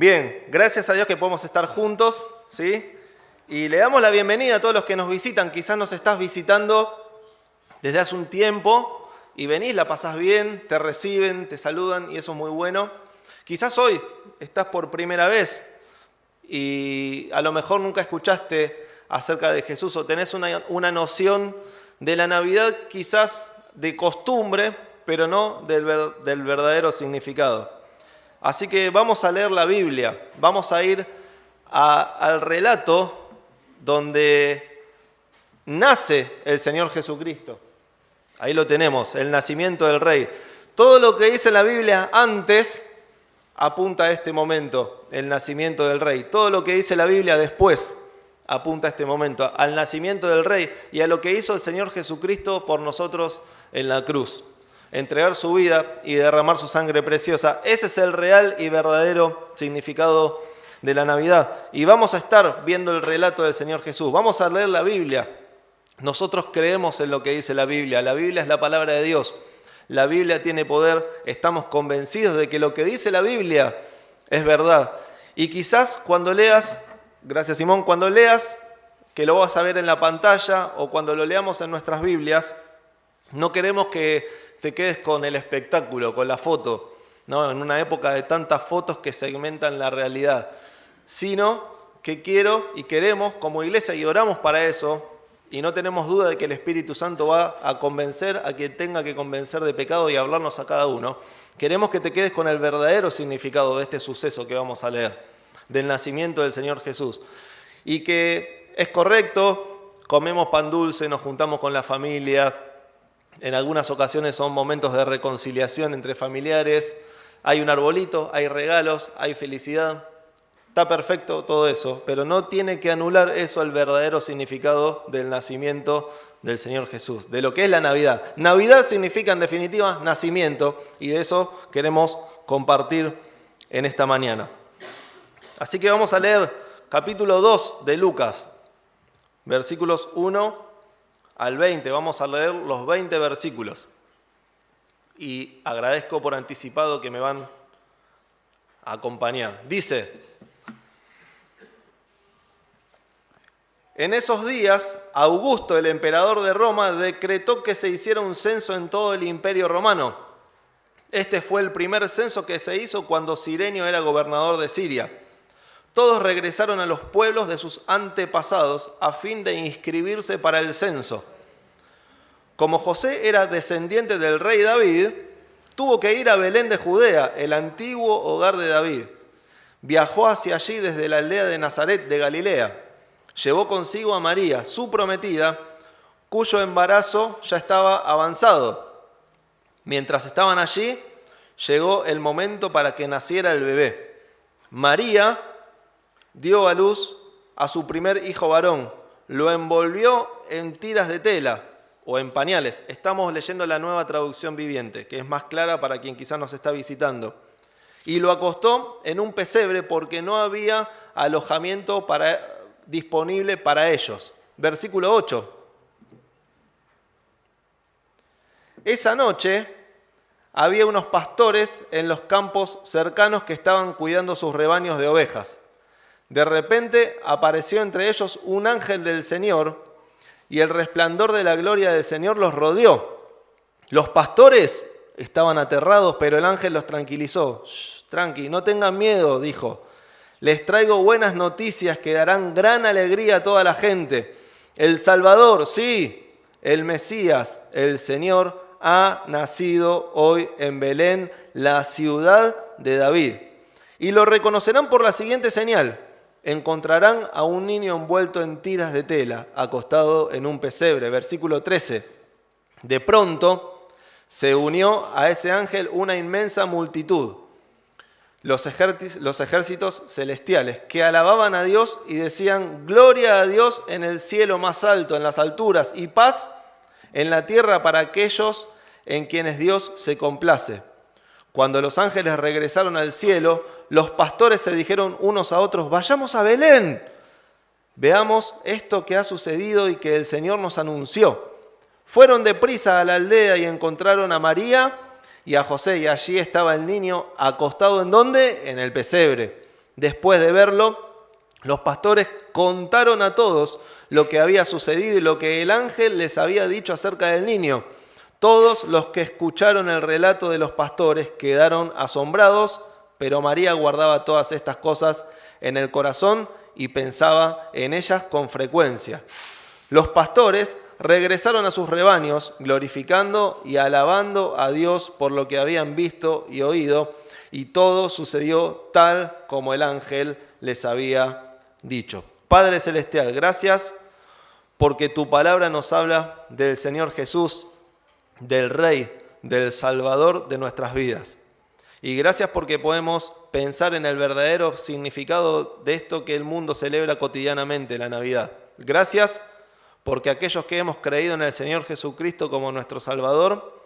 Bien, gracias a Dios que podemos estar juntos, ¿sí? Y le damos la bienvenida a todos los que nos visitan. Quizás nos estás visitando desde hace un tiempo y venís, la pasás bien, te reciben, te saludan y eso es muy bueno. Quizás hoy estás por primera vez y a lo mejor nunca escuchaste acerca de Jesús o tenés una noción de la Navidad quizás de costumbre, pero no del verdadero significado. Así que vamos a leer la Biblia, vamos a ir al relato donde nace el Señor Jesucristo. Ahí lo tenemos, el nacimiento del Rey. Todo lo que dice la Biblia antes apunta a este momento, el nacimiento del Rey. Todo lo que dice la Biblia después apunta a este momento, al nacimiento del Rey y a lo que hizo el Señor Jesucristo por nosotros en la cruz. Entregar su vida y derramar su sangre preciosa. Ese es el real y verdadero significado de la Navidad. Y vamos a estar viendo el relato del Señor Jesús. Vamos a leer la Biblia. Nosotros creemos en lo que dice la Biblia. La Biblia es la palabra de Dios. La Biblia tiene poder. Estamos convencidos de que lo que dice la Biblia es verdad. Y quizás cuando leas, gracias Simón, cuando leas, que lo vas a ver en la pantalla o cuando lo leamos en nuestras Biblias, no queremos que te quedes con el espectáculo, con la foto, ¿no? En una época de tantas fotos que segmentan la realidad, sino que quiero y queremos como iglesia y oramos para eso y no tenemos duda de que el Espíritu Santo va a convencer a quien tenga que convencer de pecado y hablarnos a cada uno. Queremos que te quedes con el verdadero significado de este suceso que vamos a leer, del nacimiento del Señor Jesús. Y que es correcto, comemos pan dulce, nos juntamos con la familia. En algunas ocasiones son momentos de reconciliación entre familiares, hay un arbolito, hay regalos, hay felicidad. Está perfecto todo eso, pero no tiene que anular eso el verdadero significado del nacimiento del Señor Jesús, de lo que es la Navidad. Navidad significa en definitiva nacimiento y de eso queremos compartir en esta mañana. Así que vamos a leer capítulo 2 de Lucas, versículos 1 al 20, vamos a leer los 20 versículos. Y agradezco por anticipado que me van a acompañar. Dice: en esos días, Augusto, el emperador de Roma, decretó que se hiciera un censo en todo el imperio romano. Este fue el primer censo que se hizo cuando Cirenio era gobernador de Siria. Todos regresaron a los pueblos de sus antepasados a fin de inscribirse para el censo. Como José era descendiente del rey David, tuvo que ir a Belén de Judea, el antiguo hogar de David. Viajó hacia allí desde la aldea de Nazaret de Galilea. Llevó consigo a María, su prometida, cuyo embarazo ya estaba avanzado. Mientras estaban allí, llegó el momento para que naciera el bebé. María dio a luz a su primer hijo varón, lo envolvió en tiras de tela o en pañales. Estamos leyendo la Nueva Traducción Viviente, que es más clara para quien quizás nos está visitando. Y lo acostó en un pesebre porque no había alojamiento disponible para ellos. Versículo 8. Esa noche había unos pastores en los campos cercanos que estaban cuidando sus rebaños de ovejas. De repente apareció entre ellos un ángel del Señor y el resplandor de la gloria del Señor los rodeó. Los pastores estaban aterrados, pero el ángel los tranquilizó. Tranqui, no tengan miedo, dijo. Les traigo buenas noticias que darán gran alegría a toda la gente. El Salvador, sí, el Mesías, el Señor, ha nacido hoy en Belén, la ciudad de David. Y lo reconocerán por la siguiente señal. Encontrarán a un niño envuelto en tiras de tela, acostado en un pesebre. Versículo 13. De pronto se unió a ese ángel una inmensa multitud, los ejércitos celestiales, que alababan a Dios y decían: gloria a Dios en el cielo más alto, en las alturas, y paz en la tierra para aquellos en quienes Dios se complace. Cuando los ángeles regresaron al cielo, los pastores se dijeron unos a otros: vayamos a Belén, veamos esto que ha sucedido y que el Señor nos anunció. Fueron deprisa a la aldea y encontraron a María y a José, y allí estaba el niño acostado, ¿en dónde? En el pesebre. Después de verlo, los pastores contaron a todos lo que había sucedido y lo que el ángel les había dicho acerca del niño. Todos los que escucharon el relato de los pastores quedaron asombrados, pero María guardaba todas estas cosas en el corazón y pensaba en ellas con frecuencia. Los pastores regresaron a sus rebaños, glorificando y alabando a Dios por lo que habían visto y oído, y todo sucedió tal como el ángel les había dicho. Padre Celestial, gracias porque tu palabra nos habla del Señor Jesús, del Rey, del Salvador de nuestras vidas. Y gracias porque podemos pensar en el verdadero significado de esto que el mundo celebra cotidianamente, la Navidad. Gracias porque aquellos que hemos creído en el Señor Jesucristo como nuestro Salvador,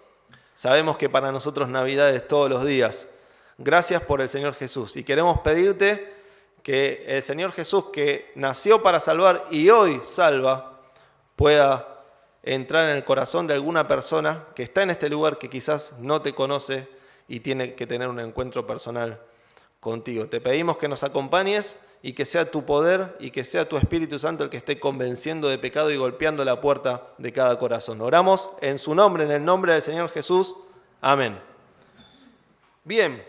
sabemos que para nosotros Navidad es todos los días. Gracias por el Señor Jesús. Y queremos pedirte que el Señor Jesús, que nació para salvar y hoy salva, pueda entrar en el corazón de alguna persona que está en este lugar que quizás no te conoce y tiene que tener un encuentro personal contigo. Te pedimos que nos acompañes y que sea tu poder y que sea tu Espíritu Santo el que esté convenciendo de pecado y golpeando la puerta de cada corazón. Oramos en su nombre, en el nombre del Señor Jesús. Amén. Bien,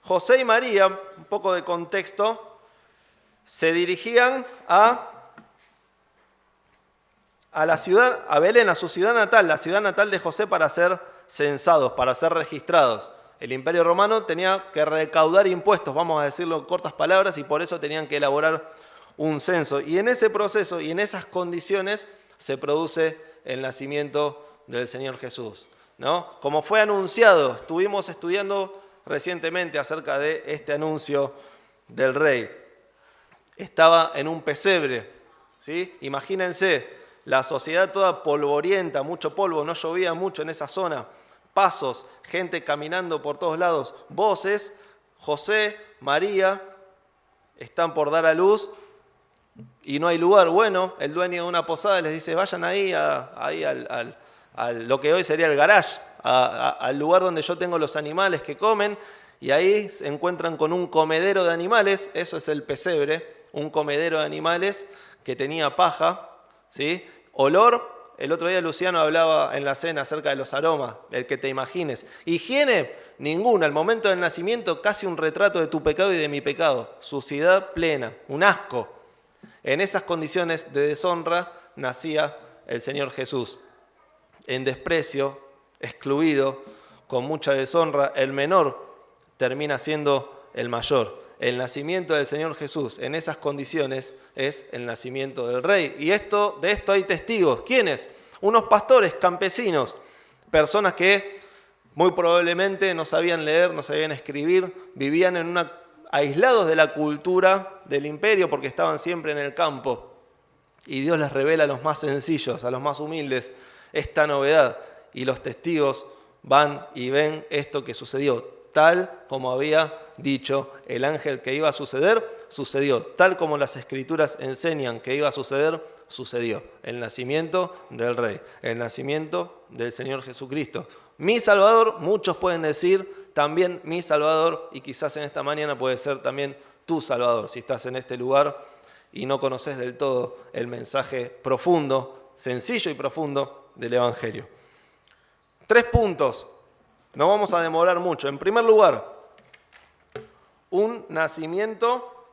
José y María, un poco de contexto, se dirigían a la ciudad, a Belén, a su ciudad natal, la ciudad natal de José, para ser censados, para ser registrados. El Imperio Romano tenía que recaudar impuestos, vamos a decirlo en cortas palabras, y por eso tenían que elaborar un censo. Y en ese proceso y en esas condiciones se produce el nacimiento del Señor Jesús, ¿no? Como fue anunciado, estuvimos estudiando recientemente acerca de este anuncio del rey. Estaba en un pesebre, ¿sí? Imagínense, la sociedad toda polvorienta, mucho polvo, no llovía mucho en esa zona. Pasos, gente caminando por todos lados, voces. José, María están por dar a luz y no hay lugar. Bueno, el dueño de una posada les dice, vayan ahí a lo que hoy sería el garage, al lugar donde yo tengo los animales que comen, y ahí se encuentran con un comedero de animales. Eso es el pesebre, un comedero de animales que tenía paja, ¿sí? Olor. El otro día Luciano hablaba en la cena acerca de los aromas, el que te imagines. Higiene, ninguna. Al momento del nacimiento, casi un retrato de tu pecado y de mi pecado. Suciedad plena, un asco. En esas condiciones de deshonra nacía el Señor Jesús. En desprecio, excluido, con mucha deshonra, el menor termina siendo el mayor. El nacimiento del Señor Jesús en esas condiciones es el nacimiento del Rey. Y de esto hay testigos. ¿Quiénes? Unos pastores campesinos, personas que muy probablemente no sabían leer, no sabían escribir, vivían aislados de la cultura del imperio porque estaban siempre en el campo. Y Dios les revela a los más sencillos, a los más humildes, esta novedad. Y los testigos van y ven esto que sucedió. Tal como había dicho el ángel que iba a suceder, sucedió. Tal como las Escrituras enseñan que iba a suceder, sucedió. El nacimiento del Rey, el nacimiento del Señor Jesucristo. Mi Salvador, muchos pueden decir también mi Salvador, y quizás en esta mañana puede ser también tu Salvador, si estás en este lugar y no conoces del todo el mensaje profundo, sencillo y profundo del Evangelio. 3 puntos. No vamos a demorar mucho. En primer lugar, un nacimiento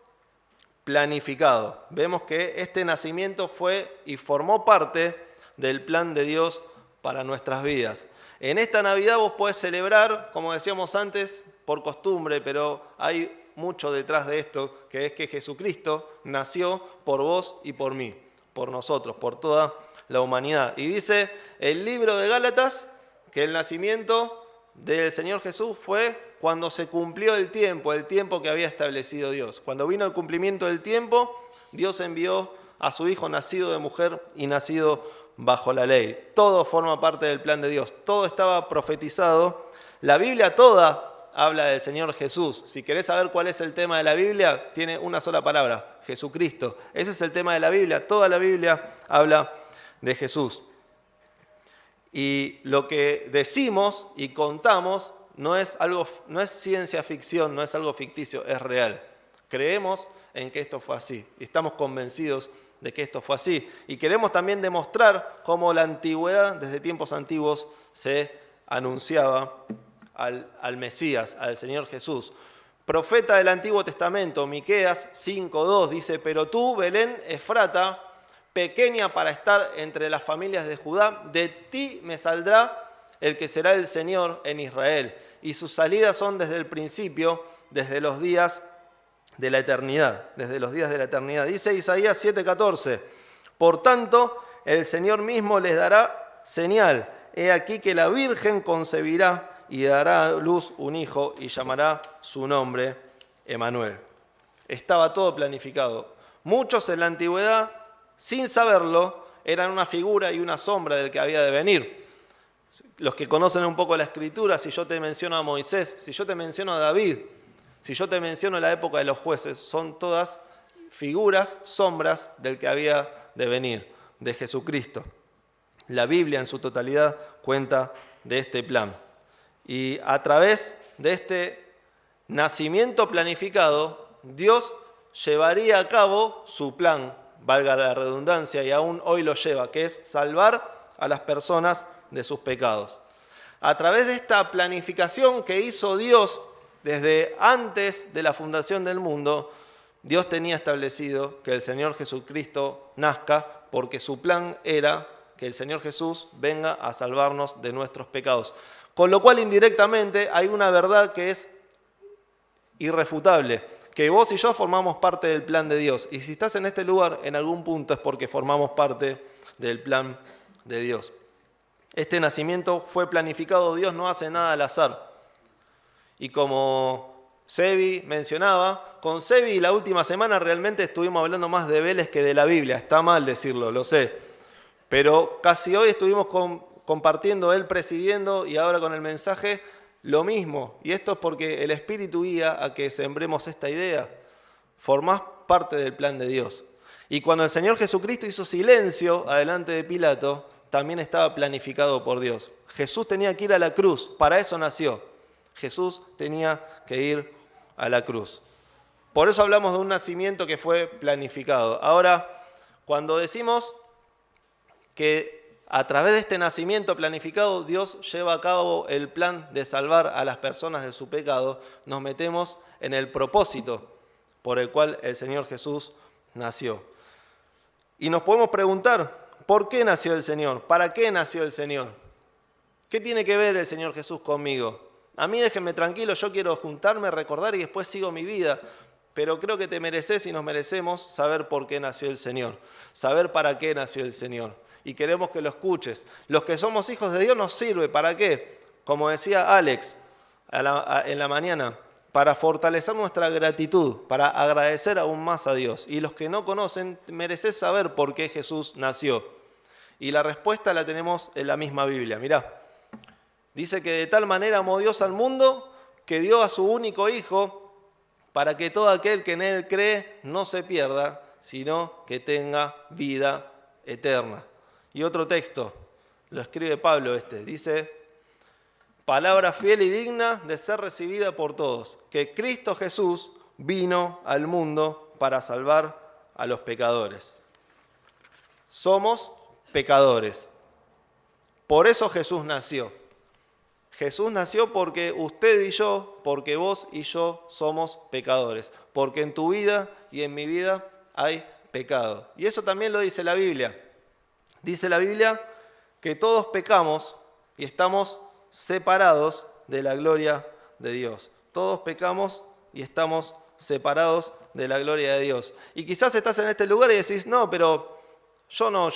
planificado. Vemos que este nacimiento fue y formó parte del plan de Dios para nuestras vidas. En esta Navidad vos podés celebrar, como decíamos antes, por costumbre, pero hay mucho detrás de esto, que es que Jesucristo nació por vos y por mí, por nosotros, por toda la humanidad. Y dice el libro de Gálatas que el nacimiento del Señor Jesús fue cuando se cumplió el tiempo que había establecido Dios. Cuando vino el cumplimiento del tiempo, Dios envió a su Hijo nacido de mujer y nacido bajo la ley. Todo forma parte del plan de Dios, todo estaba profetizado. La Biblia toda habla del Señor Jesús. Si querés saber cuál es el tema de la Biblia, tiene una sola palabra, Jesucristo. Ese es el tema de la Biblia, toda la Biblia habla de Jesús. Y lo que decimos y contamos no es ciencia ficción, no es algo ficticio, es real. Creemos en que esto fue así y estamos convencidos de que esto fue así. Y queremos también demostrar cómo la antigüedad, desde tiempos antiguos, se anunciaba al Mesías, al Señor Jesús. Profeta del Antiguo Testamento, Miqueas 5:2, dice: pero tú, Belén Efrata, pequeña para estar entre las familias de Judá, de ti me saldrá el que será el Señor en Israel, y sus salidas son desde el principio, desde los días de la eternidad, desde los días de la eternidad. Dice Isaías 7:14, por tanto, el Señor mismo les dará señal. He aquí que la Virgen concebirá y dará a luz un hijo y llamará su nombre Emanuel. Estaba todo planificado. Muchos en la antigüedad, sin saberlo, eran una figura y una sombra del que había de venir. Los que conocen un poco la Escritura, si yo te menciono a Moisés, si yo te menciono a David, si yo te menciono la época de los jueces, son todas figuras, sombras del que había de venir, de Jesucristo. La Biblia en su totalidad cuenta de este plan. Y a través de este nacimiento planificado, Dios llevaría a cabo su plan, valga la redundancia, y aún hoy lo lleva, que es salvar a las personas de sus pecados. A través de esta planificación que hizo Dios desde antes de la fundación del mundo, Dios tenía establecido que el Señor Jesucristo nazca, porque su plan era que el Señor Jesús venga a salvarnos de nuestros pecados. Con lo cual, indirectamente, hay una verdad que es irrefutable, que vos y yo formamos parte del plan de Dios. Y si estás en este lugar, en algún punto es porque formamos parte del plan de Dios. Este nacimiento fue planificado, Dios no hace nada al azar. Y como Sebi mencionaba, con Sebi la última semana realmente estuvimos hablando más de Vélez que de la Biblia. Está mal decirlo, lo sé. Pero casi hoy estuvimos compartiendo, él presidiendo y ahora con el mensaje lo mismo. Y esto es porque el Espíritu guía a que sembremos esta idea. Formás parte del plan de Dios. Y cuando el Señor Jesucristo hizo silencio adelante de Pilato, también estaba planificado por Dios. Jesús tenía que ir a la cruz, para eso nació. Jesús tenía que ir a la cruz. Por eso hablamos de un nacimiento que fue planificado. Ahora, cuando decimos que a través de este nacimiento planificado Dios lleva a cabo el plan de salvar a las personas de su pecado, nos metemos en el propósito por el cual el Señor Jesús nació. Y nos podemos preguntar, ¿por qué nació el Señor? ¿Para qué nació el Señor? ¿Qué tiene que ver el Señor Jesús conmigo? A mí déjenme tranquilo, yo quiero juntarme, recordar y después sigo mi vida. Pero creo que te mereces y nos merecemos saber por qué nació el Señor, saber para qué nació el Señor. Y queremos que lo escuches. Los que somos hijos de Dios nos sirve, ¿para qué? Como decía Alex en la mañana, para fortalecer nuestra gratitud, para agradecer aún más a Dios. Y los que no conocen, mereces saber por qué Jesús nació. Y la respuesta la tenemos en la misma Biblia. Mirá, dice que de tal manera amó Dios al mundo que dio a su único Hijo para que todo aquel que en Él cree no se pierda, sino que tenga vida eterna. Y otro texto, lo escribe Pablo dice, palabra fiel y digna de ser recibida por todos, que Cristo Jesús vino al mundo para salvar a los pecadores. Somos pecadores. Por eso Jesús nació. Jesús nació porque usted y yo, porque vos y yo somos pecadores. Porque en tu vida y en mi vida hay pecado. Y eso también lo dice la Biblia. Dice la Biblia que todos pecamos y estamos separados de la gloria de Dios. Todos pecamos y estamos separados de la gloria de Dios. Y quizás estás en este lugar y decís, no, pero yo no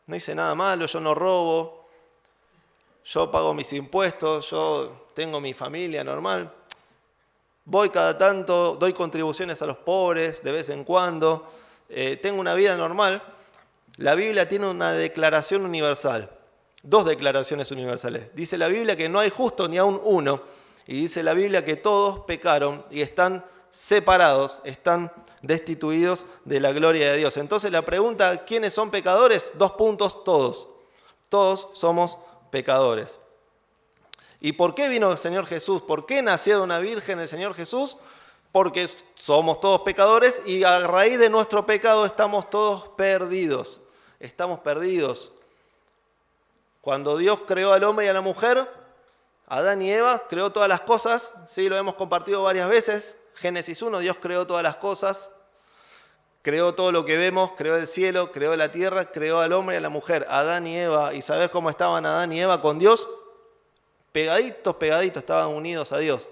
hice nada malo, yo no robo, yo pago mis impuestos, yo tengo mi familia normal. Voy cada tanto, doy contribuciones a los pobres de vez en cuando, tengo una vida normal. La Biblia tiene una declaración universal, dos declaraciones universales. Dice la Biblia que no hay justo ni aun uno, y dice la Biblia que todos pecaron y están separados, están destituidos de la gloria de Dios. Entonces la pregunta, ¿quiénes son pecadores? 2 puntos, todos. Todos somos pecadores. ¿Y por qué vino el Señor Jesús? ¿Por qué nació de una virgen el Señor Jesús? Porque somos todos pecadores y a raíz de nuestro pecado estamos todos perdidos. Estamos perdidos. Cuando Dios creó al hombre y a la mujer, Adán y Eva, creó todas las cosas. Sí, lo hemos compartido varias veces. Génesis 1, Dios creó todas las cosas. Creó todo lo que vemos, creó el cielo, creó la tierra, creó al hombre y a la mujer, Adán y Eva. ¿Y sabés cómo estaban Adán y Eva con Dios? Pegaditos, estaban unidos a Dios.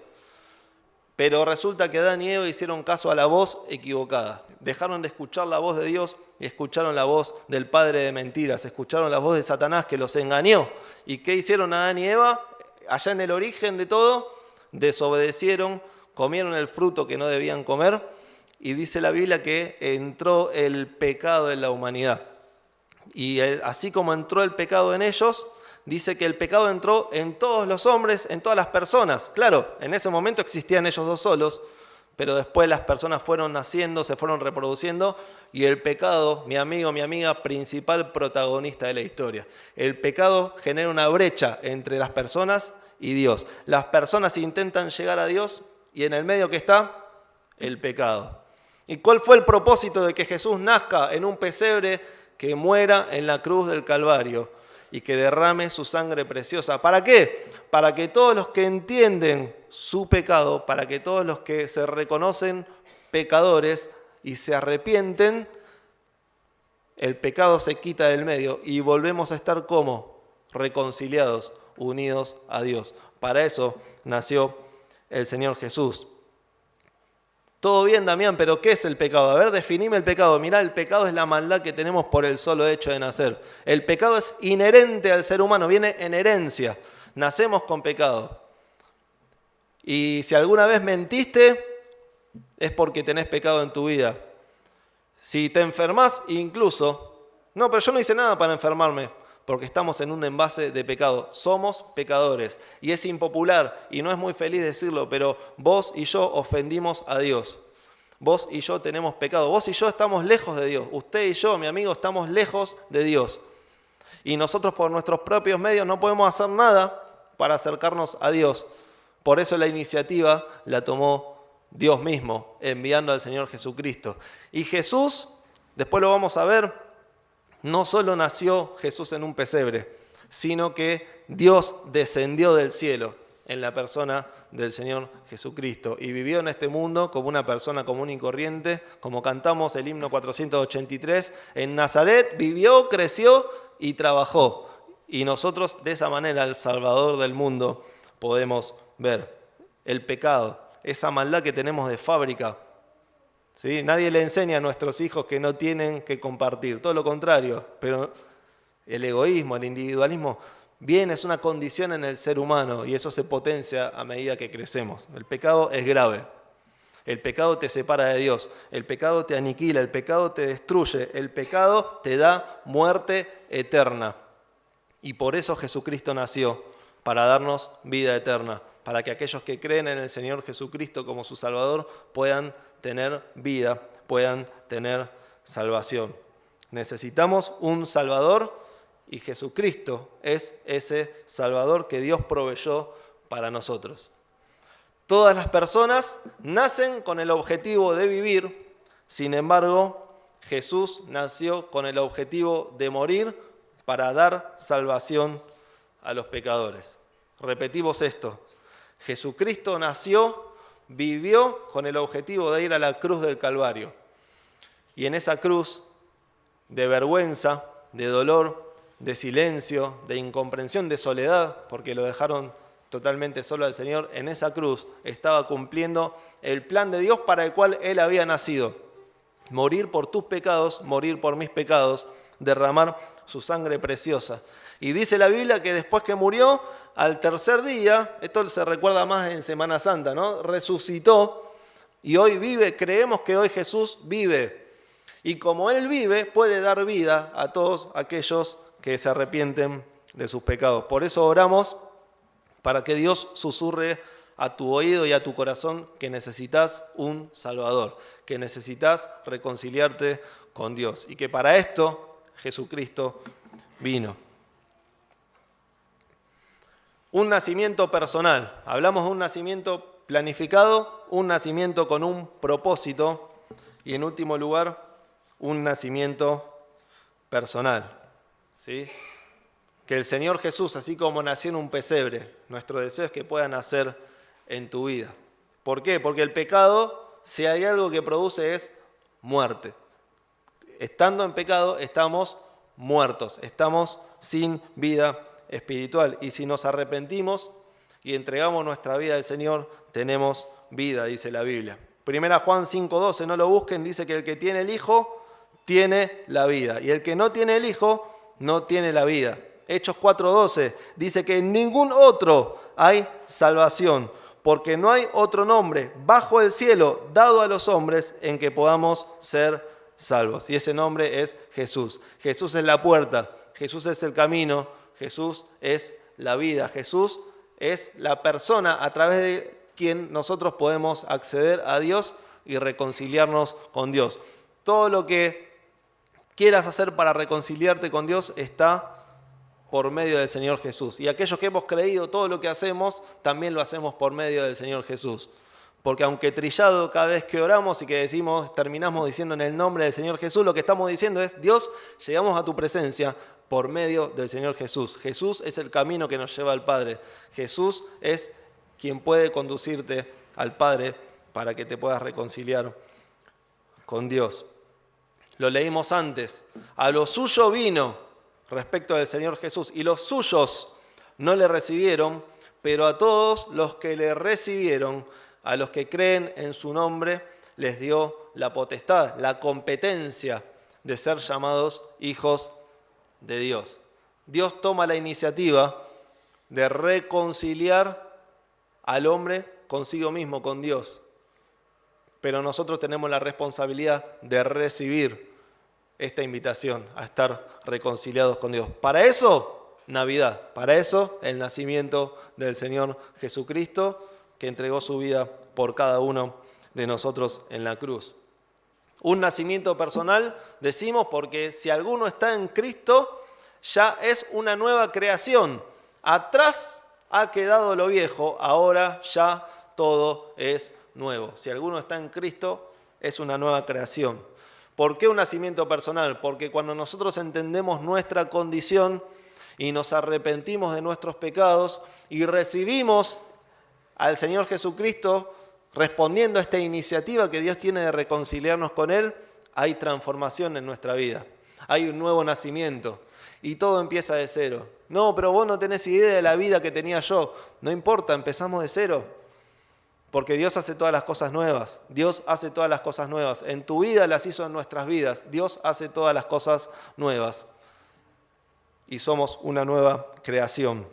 Pero resulta que Adán y Eva hicieron caso a la voz equivocada. Dejaron de escuchar la voz de Dios y escucharon la voz del padre de mentiras. Escucharon la voz de Satanás que los engañó. ¿Y qué hicieron Adán y Eva? Allá en el origen de todo, desobedecieron, comieron el fruto que no debían comer. Y dice la Biblia que entró el pecado en la humanidad. Y así como entró el pecado en ellos, dice que el pecado entró en todos los hombres, en todas las personas. Claro, en ese momento existían ellos dos solos, pero después las personas fueron naciendo, se fueron reproduciendo, y el pecado, mi amigo, mi amiga, principal protagonista de la historia. El pecado genera una brecha entre las personas y Dios. Las personas intentan llegar a Dios y en el medio que está el pecado. ¿Y cuál fue el propósito de que Jesús nazca en un pesebre, que muera en la cruz del Calvario y que derrame su sangre preciosa? ¿Para qué? Para que todos los que entienden su pecado, para que todos los que se reconocen pecadores y se arrepienten, el pecado se quita del medio y volvemos a estar como reconciliados, unidos a Dios. Para eso nació el Señor Jesús. Todo bien, Damián, pero ¿qué es el pecado? A ver, definime el pecado. Mirá, el pecado es la maldad que tenemos por el solo hecho de nacer. El pecado es inherente al ser humano, viene en herencia. Nacemos con pecado. Y si alguna vez mentiste, es porque tenés pecado en tu vida. Si te enfermás, incluso, no, pero yo no hice nada para enfermarme, porque estamos en un envase de pecado. Somos pecadores. Y es impopular, y no es muy feliz decirlo, pero vos y yo ofendimos a Dios. Vos y yo tenemos pecado. Vos y yo estamos lejos de Dios. Usted y yo, mi amigo, estamos lejos de Dios. Y nosotros por nuestros propios medios no podemos hacer nada para acercarnos a Dios. Por eso la iniciativa la tomó Dios mismo, enviando al Señor Jesucristo. Y Jesús, después lo vamos a ver, no solo nació Jesús en un pesebre, sino que Dios descendió del cielo en la persona del Señor Jesucristo y vivió en este mundo como una persona común y corriente, como cantamos el himno 483, en Nazaret vivió, creció y trabajó. Y nosotros de esa manera, el Salvador del mundo, podemos ver el pecado, esa maldad que tenemos de fábrica. ¿Sí? Nadie le enseña a nuestros hijos que no tienen que compartir, todo lo contrario, pero el egoísmo, el individualismo, es una condición en el ser humano y eso se potencia a medida que crecemos. El pecado es grave, el pecado te separa de Dios, el pecado te aniquila, el pecado te destruye, el pecado te da muerte eterna. Y por eso Jesucristo nació, para darnos vida eterna, para que aquellos que creen en el Señor Jesucristo como su Salvador puedan tener vida, puedan tener salvación. Necesitamos un Salvador y Jesucristo es ese Salvador que Dios proveyó para nosotros. Todas las personas nacen con el objetivo de vivir, sin embargo, Jesús nació con el objetivo de morir para dar salvación a los pecadores. Repetimos esto, Jesucristo nació, vivió con el objetivo de ir a la cruz del Calvario. Y en esa cruz, de vergüenza, de dolor, de silencio, de incomprensión, de soledad, porque lo dejaron totalmente solo al Señor, en esa cruz estaba cumpliendo el plan de Dios para el cual Él había nacido. Morir por tus pecados, morir por mis pecados, derramar su sangre preciosa. Y dice la Biblia que después que murió, al tercer día, esto se recuerda más en Semana Santa, ¿no? Resucitó y hoy vive, creemos que hoy Jesús vive. Y como Él vive, puede dar vida a todos aquellos que se arrepienten de sus pecados. Por eso oramos para que Dios susurre a tu oído y a tu corazón que necesitas un Salvador, que necesitas reconciliarte con Dios y que para esto Jesucristo vino. Un nacimiento personal. Hablamos de un nacimiento planificado, un nacimiento con un propósito y en último lugar, un nacimiento personal. ¿Sí? Que el Señor Jesús, así como nació en un pesebre, nuestro deseo es que pueda nacer en tu vida. ¿Por qué? Porque el pecado, si hay algo que produce, es muerte. Estando en pecado, estamos muertos, estamos sin vida espiritual. Y si nos arrepentimos y entregamos nuestra vida al Señor, tenemos vida, dice la Biblia. 1 Juan 5:12, no lo busquen, dice que el que tiene el Hijo tiene la vida. Y el que no tiene el Hijo no tiene la vida. Hechos 4:12 dice que en ningún otro hay salvación, porque no hay otro nombre bajo el cielo dado a los hombres en que podamos ser salvos. Y ese nombre es Jesús. Jesús es la puerta, Jesús es el camino, Jesús es la vida, Jesús es la persona a través de quien nosotros podemos acceder a Dios y reconciliarnos con Dios. Todo lo que quieras hacer para reconciliarte con Dios está por medio del Señor Jesús. Y aquellos que hemos creído todo lo que hacemos, también lo hacemos por medio del Señor Jesús. Porque aunque trillado cada vez que oramos y que decimos, terminamos diciendo en el nombre del Señor Jesús, lo que estamos diciendo es, Dios, llegamos a tu presencia por medio del Señor Jesús. Jesús es el camino que nos lleva al Padre. Jesús es quien puede conducirte al Padre para que te puedas reconciliar con Dios. Lo leímos antes. A lo suyo vino respecto del Señor Jesús y los suyos no le recibieron, pero a todos los que le recibieron, a los que creen en su nombre, les dio la potestad, la competencia de ser llamados hijos de Dios. Dios toma la iniciativa de reconciliar al hombre consigo mismo, con Dios. Pero nosotros tenemos la responsabilidad de recibir esta invitación a estar reconciliados con Dios. Para eso, Navidad. Para eso, el nacimiento del Señor Jesucristo, que entregó su vida por cada uno de nosotros en la cruz. Un nacimiento personal, decimos, porque si alguno está en Cristo, ya es una nueva creación. Atrás ha quedado lo viejo, ahora ya todo es nuevo. Si alguno está en Cristo, es una nueva creación. ¿Por qué un nacimiento personal? Porque cuando nosotros entendemos nuestra condición y nos arrepentimos de nuestros pecados y recibimos al Señor Jesucristo respondiendo a esta iniciativa que Dios tiene de reconciliarnos con Él, hay transformación en nuestra vida. Hay un nuevo nacimiento y todo empieza de cero. No, pero vos no tenés idea de la vida que tenía yo. No importa, empezamos de cero. Porque Dios hace todas las cosas nuevas. Dios hace todas las cosas nuevas. En tu vida las hizo en nuestras vidas. Dios hace todas las cosas nuevas. Y somos una nueva creación.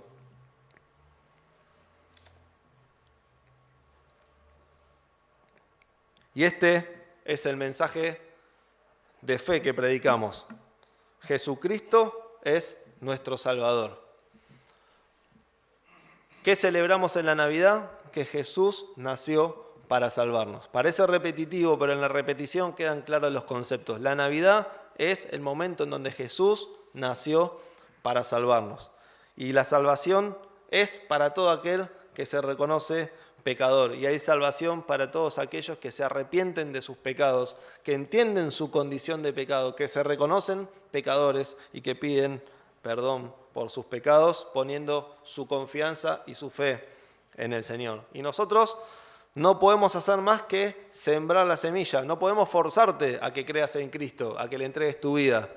Y este es el mensaje de fe que predicamos. Jesucristo es nuestro Salvador. ¿Qué celebramos en la Navidad? Que Jesús nació para salvarnos. Parece repetitivo, pero en la repetición quedan claros los conceptos. La Navidad es el momento en donde Jesús nació para salvarnos. Y la salvación es para todo aquel que se reconoce pecador. Y hay salvación para todos aquellos que se arrepienten de sus pecados, que entienden su condición de pecado, que se reconocen pecadores y que piden perdón por sus pecados, poniendo su confianza y su fe en el Señor. Y nosotros no podemos hacer más que sembrar la semilla. No podemos forzarte a que creas en Cristo, a que le entregues tu vida.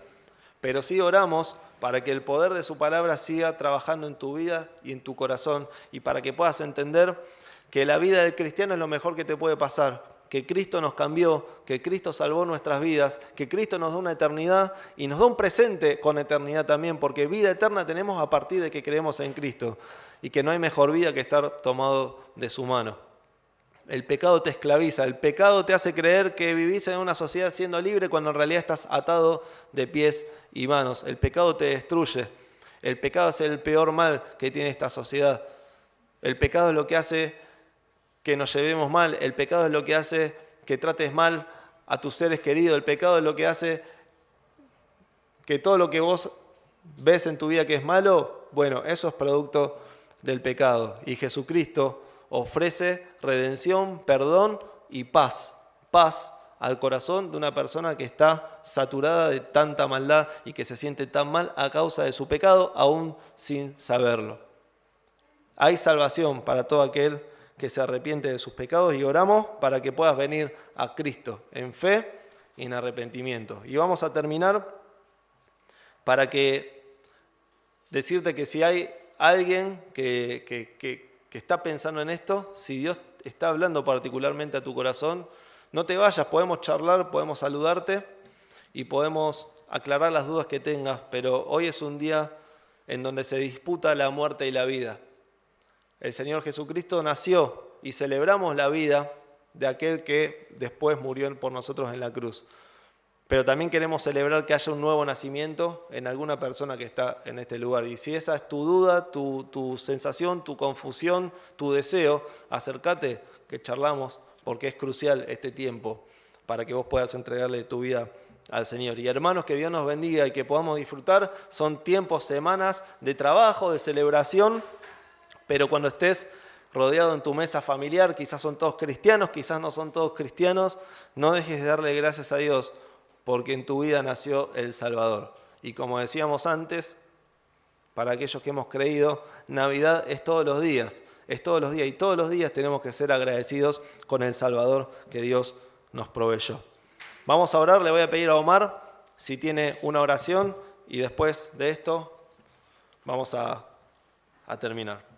Pero sí oramos para que el poder de su palabra siga trabajando en tu vida y en tu corazón y para que puedas entender que la vida del cristiano es lo mejor que te puede pasar, que Cristo nos cambió, que Cristo salvó nuestras vidas, que Cristo nos da una eternidad y nos da un presente con eternidad también, porque vida eterna tenemos a partir de que creemos en Cristo y que no hay mejor vida que estar tomado de su mano. El pecado te esclaviza, el pecado te hace creer que vivís en una sociedad siendo libre cuando en realidad estás atado de pies y manos. El pecado te destruye, el pecado es el peor mal que tiene esta sociedad. El pecado es lo que hace que nos llevemos mal, el pecado es lo que hace que trates mal a tus seres queridos, el pecado es lo que hace que todo lo que vos ves en tu vida que es malo, bueno, eso es producto del pecado. Y Jesucristo ofrece redención, perdón y paz. Paz al corazón de una persona que está saturada de tanta maldad y que se siente tan mal a causa de su pecado, aún sin saberlo. Hay salvación para todo aquel que se arrepiente de sus pecados y oramos para que puedas venir a Cristo en fe y en arrepentimiento. Y vamos a terminar para decirte que si hay alguien que está pensando en esto, si Dios está hablando particularmente a tu corazón, no te vayas, podemos charlar, podemos saludarte y podemos aclarar las dudas que tengas, pero hoy es un día en donde se disputa la muerte y la vida. El Señor Jesucristo nació y celebramos la vida de aquel que después murió por nosotros en la cruz. Pero también queremos celebrar que haya un nuevo nacimiento en alguna persona que está en este lugar. Y si esa es tu duda, tu sensación, tu confusión, tu deseo, acércate, que charlamos, porque es crucial este tiempo para que vos puedas entregarle tu vida al Señor. Y hermanos, que Dios nos bendiga y que podamos disfrutar. Son tiempos, semanas de trabajo, de celebración, pero cuando estés rodeado en tu mesa familiar, quizás son todos cristianos, quizás no son todos cristianos, no dejes de darle gracias a Dios, porque en tu vida nació el Salvador. Y como decíamos antes, para aquellos que hemos creído, Navidad es todos los días, y todos los días tenemos que ser agradecidos con el Salvador que Dios nos proveyó. Vamos a orar, le voy a pedir a Omar si tiene una oración y después de esto vamos a terminar.